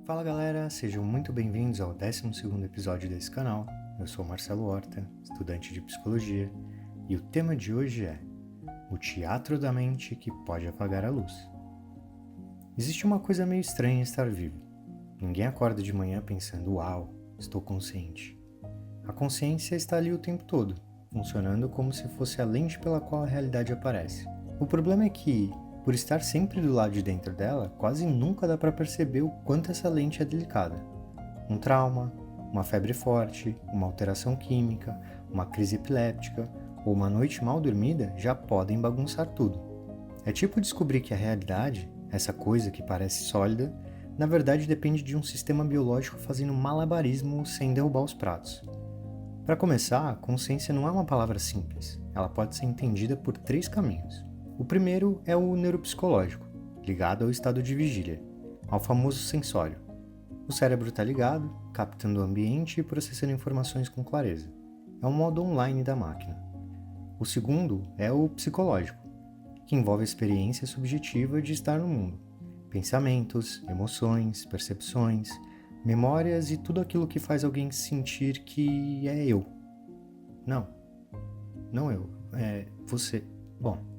Fala galera, sejam muito bem-vindos ao 12º episódio desse canal. Eu sou Marcelo Horta, estudante de Psicologia, e o tema de hoje é o teatro da mente que pode apagar a luz. Existe uma coisa meio estranha em estar vivo. Ninguém acorda de manhã pensando, uau, estou consciente. A consciência está ali o tempo todo, funcionando como se fosse a lente pela qual a realidade aparece. O problema é que, por estar sempre do lado de dentro dela, quase nunca dá para perceber o quanto essa lente é delicada. Um trauma, uma febre forte, uma alteração química, uma crise epiléptica ou uma noite mal dormida já podem bagunçar tudo. É tipo descobrir que a realidade, essa coisa que parece sólida, na verdade depende de um sistema biológico fazendo malabarismo sem derrubar os pratos. Para começar, consciência não é uma palavra simples. Ela pode ser entendida por 3 caminhos. O primeiro é o neuropsicológico, ligado ao estado de vigília, ao famoso sensório. O cérebro está ligado, captando o ambiente e processando informações com clareza. É um modo online da máquina. O segundo é o psicológico, que envolve a experiência subjetiva de estar no mundo. Pensamentos, emoções, percepções, memórias e tudo aquilo que faz alguém sentir que é eu. Não eu, é você. Bom,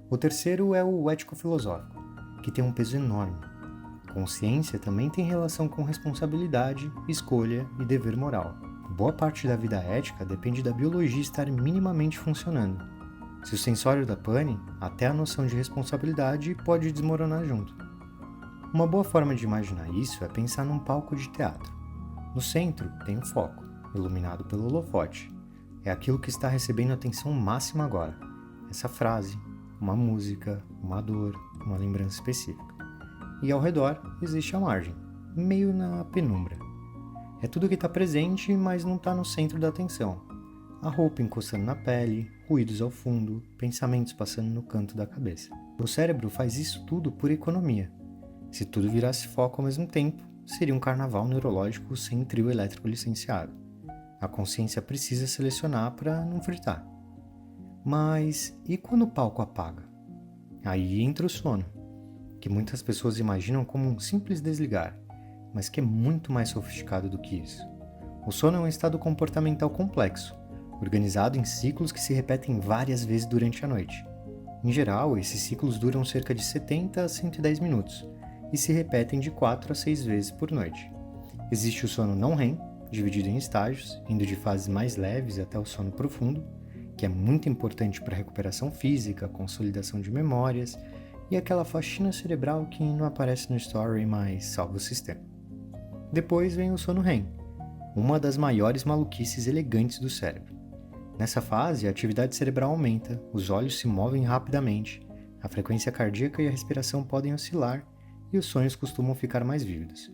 o terceiro é o ético-filosófico, que tem um peso enorme. Consciência também tem relação com responsabilidade, escolha e dever moral. Boa parte da vida ética depende da biologia estar minimamente funcionando. Se o sensório dá pane, até a noção de responsabilidade pode desmoronar junto. Uma boa forma de imaginar isso é pensar num palco de teatro. No centro tem um foco, iluminado pelo holofote. É aquilo que está recebendo atenção máxima agora. Essa frase, uma música, uma dor, uma lembrança específica. E ao redor existe a margem, meio na penumbra. É tudo que está presente, mas não está no centro da atenção. A roupa encostando na pele, ruídos ao fundo, pensamentos passando no canto da cabeça. O cérebro faz isso tudo por economia. Se tudo virasse foco ao mesmo tempo, seria um carnaval neurológico sem trio elétrico licenciado. A consciência precisa selecionar para não fritar. Mas e quando o palco apaga? Aí entra o sono, que muitas pessoas imaginam como um simples desligar, mas que é muito mais sofisticado do que isso. O sono é um estado comportamental complexo, organizado em ciclos que se repetem várias vezes durante a noite. Em geral, esses ciclos duram cerca de 70 a 110 minutos e se repetem de 4 a 6 vezes por noite. Existe o sono não REM, dividido em estágios, indo de fases mais leves até o sono profundo, que é muito importante para a recuperação física, consolidação de memórias e aquela faxina cerebral que não aparece no story, mas salva o sistema. Depois vem o sono REM, uma das maiores maluquices elegantes do cérebro. Nessa fase, a atividade cerebral aumenta, os olhos se movem rapidamente, a frequência cardíaca e a respiração podem oscilar e os sonhos costumam ficar mais vívidos.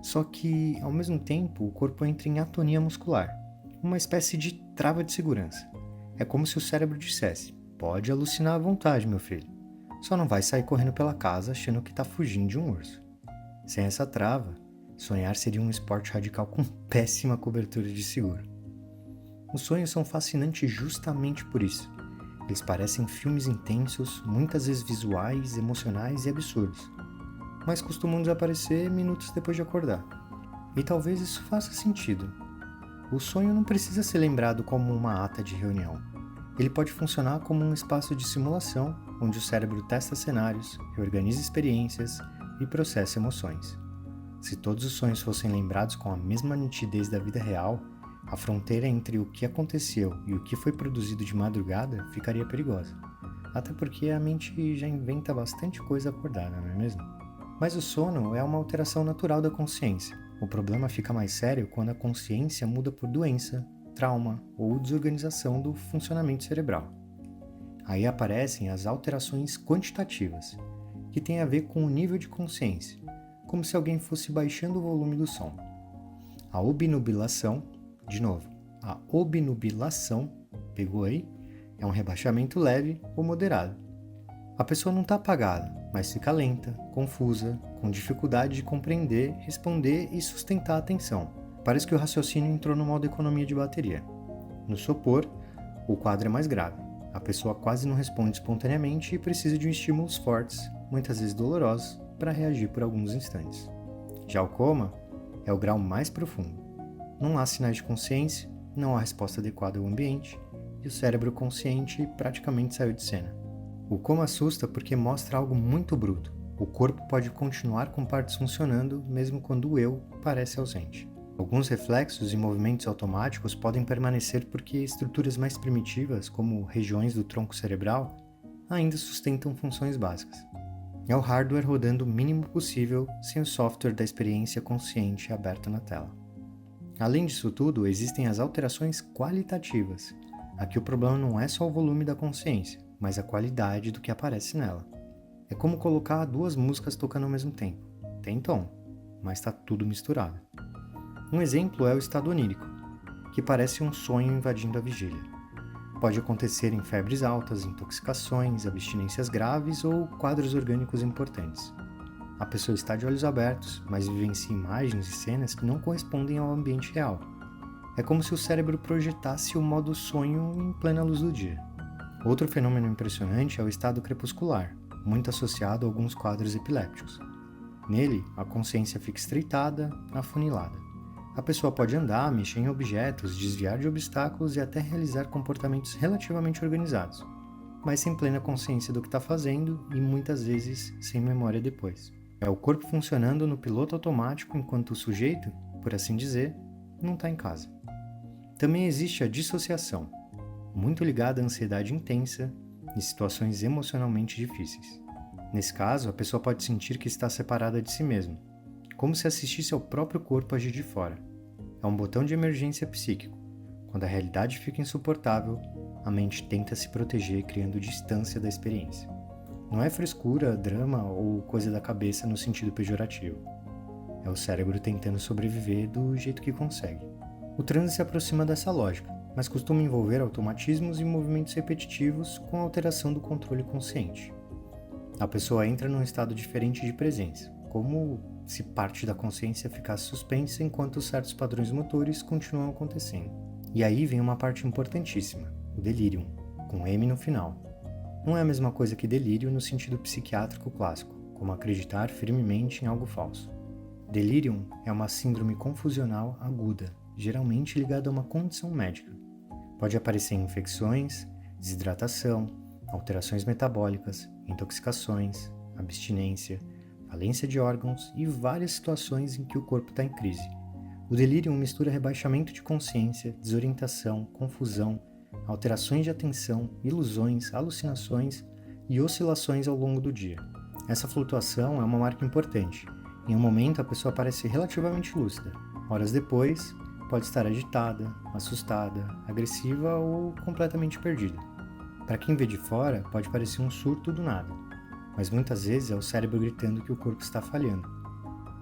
Só que, ao mesmo tempo, o corpo entra em atonia muscular, uma espécie de trava de segurança. É como se o cérebro dissesse, pode alucinar à vontade, meu filho. Só não vai sair correndo pela casa achando que está fugindo de um urso. Sem essa trava, sonhar seria um esporte radical com péssima cobertura de seguro. Os sonhos são fascinantes justamente por isso. Eles parecem filmes intensos, muitas vezes visuais, emocionais e absurdos, mas costumam desaparecer minutos depois de acordar. E talvez isso faça sentido. O sonho não precisa ser lembrado como uma ata de reunião. Ele pode funcionar como um espaço de simulação, onde o cérebro testa cenários, reorganiza experiências e processa emoções. Se todos os sonhos fossem lembrados com a mesma nitidez da vida real, a fronteira entre o que aconteceu e o que foi produzido de madrugada ficaria perigosa. Até porque a mente já inventa bastante coisa acordada, não é mesmo? Mas o sono é uma alteração natural da consciência. O problema fica mais sério quando a consciência muda por doença, trauma ou desorganização do funcionamento cerebral. Aí aparecem as alterações quantitativas, que têm a ver com o nível de consciência, como se alguém fosse baixando o volume do som. A obnubilação, pegou aí? É um rebaixamento leve ou moderado. A pessoa não está apagada, mas fica lenta, confusa, com dificuldade de compreender, responder e sustentar a atenção. Parece que o raciocínio entrou no modo economia de bateria. No sopor, o quadro é mais grave. A pessoa quase não responde espontaneamente e precisa de estímulos fortes, muitas vezes dolorosos, para reagir por alguns instantes. Já o coma é o grau mais profundo. Não há sinais de consciência, não há resposta adequada ao ambiente e o cérebro consciente praticamente saiu de cena. O coma assusta porque mostra algo muito bruto. O corpo pode continuar com partes funcionando mesmo quando o eu parece ausente. Alguns reflexos e movimentos automáticos podem permanecer porque estruturas mais primitivas, como regiões do tronco cerebral, ainda sustentam funções básicas. É o hardware rodando o mínimo possível sem o software da experiência consciente aberto na tela. Além disso tudo, existem as alterações qualitativas. Aqui o problema não é só o volume da consciência, mas a qualidade do que aparece nela. É como colocar duas músicas tocando ao mesmo tempo. Tem tom, mas está tudo misturado. Um exemplo é o estado onírico, que parece um sonho invadindo a vigília. Pode acontecer em febres altas, intoxicações, abstinências graves ou quadros orgânicos importantes. A pessoa está de olhos abertos, mas vivencia imagens e cenas que não correspondem ao ambiente real. É como se o cérebro projetasse o modo sonho em plena luz do dia. Outro fenômeno impressionante é o estado crepuscular, muito associado a alguns quadros epilépticos. Nele, a consciência fica estreitada, afunilada. A pessoa pode andar, mexer em objetos, desviar de obstáculos e até realizar comportamentos relativamente organizados, mas sem plena consciência do que está fazendo e muitas vezes sem memória depois. É o corpo funcionando no piloto automático enquanto o sujeito, por assim dizer, não está em casa. Também existe a dissociação, muito ligada à ansiedade intensa e situações emocionalmente difíceis. Nesse caso, a pessoa pode sentir que está separada de si mesma, como se assistisse ao próprio corpo agir de fora. É um botão de emergência psíquico. Quando a realidade fica insuportável, a mente tenta se proteger criando distância da experiência. Não é frescura, drama ou coisa da cabeça no sentido pejorativo. É o cérebro tentando sobreviver do jeito que consegue. O transe se aproxima dessa lógica, mas costuma envolver automatismos e movimentos repetitivos com alteração do controle consciente. A pessoa entra num estado diferente de presença, como se parte da consciência ficasse suspensa enquanto certos padrões motores continuam acontecendo. E aí vem uma parte importantíssima, o delirium, com M no final. Não é a mesma coisa que delírio no sentido psiquiátrico clássico, como acreditar firmemente em algo falso. Delirium é uma síndrome confusional aguda, geralmente ligada a uma condição médica. Pode aparecer em infecções, desidratação, alterações metabólicas, intoxicações, abstinência, falência de órgãos e várias situações em que o corpo está em crise. O delírio mistura rebaixamento de consciência, desorientação, confusão, alterações de atenção, ilusões, alucinações e oscilações ao longo do dia. Essa flutuação é uma marca importante. Em um momento, a pessoa parece relativamente lúcida. Horas depois, pode estar agitada, assustada, agressiva ou completamente perdida. Para quem vê de fora, pode parecer um surto do nada, mas muitas vezes é o cérebro gritando que o corpo está falhando.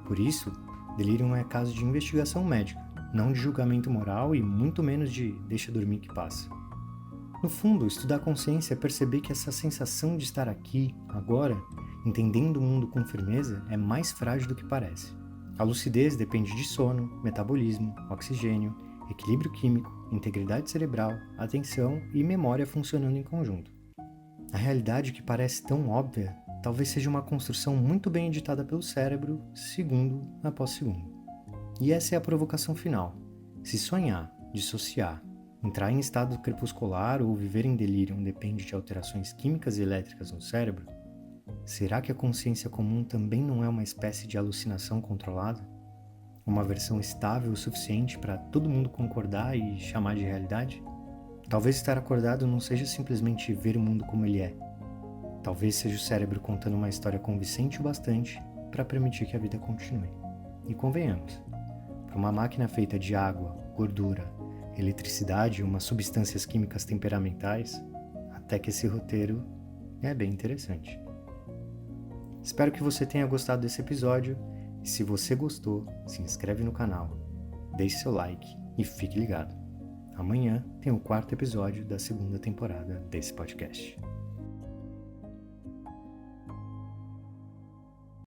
Por isso, delírio é caso de investigação médica, não de julgamento moral e muito menos de deixa dormir que passa. No fundo, estudar a consciência é perceber que essa sensação de estar aqui, agora, entendendo o mundo com firmeza, é mais frágil do que parece. A lucidez depende de sono, metabolismo, oxigênio, equilíbrio químico, integridade cerebral, atenção e memória funcionando em conjunto. A realidade que parece tão óbvia talvez seja uma construção muito bem editada pelo cérebro, segundo após segundo. E essa é a provocação final. Se sonhar, dissociar, entrar em estado crepuscular ou viver em delírio depende de alterações químicas e elétricas no cérebro, será que a consciência comum também não é uma espécie de alucinação controlada? Uma versão estável o suficiente para todo mundo concordar e chamar de realidade? Talvez estar acordado não seja simplesmente ver o mundo como ele é. Talvez seja o cérebro contando uma história convincente o bastante para permitir que a vida continue. E convenhamos, para uma máquina feita de água, gordura, eletricidade e umas substâncias químicas temperamentais, até que esse roteiro é bem interessante. Espero que você tenha gostado desse episódio e se você gostou, se inscreve no canal, deixe seu like e fique ligado. Amanhã tem o 4º episódio da 2ª temporada desse podcast.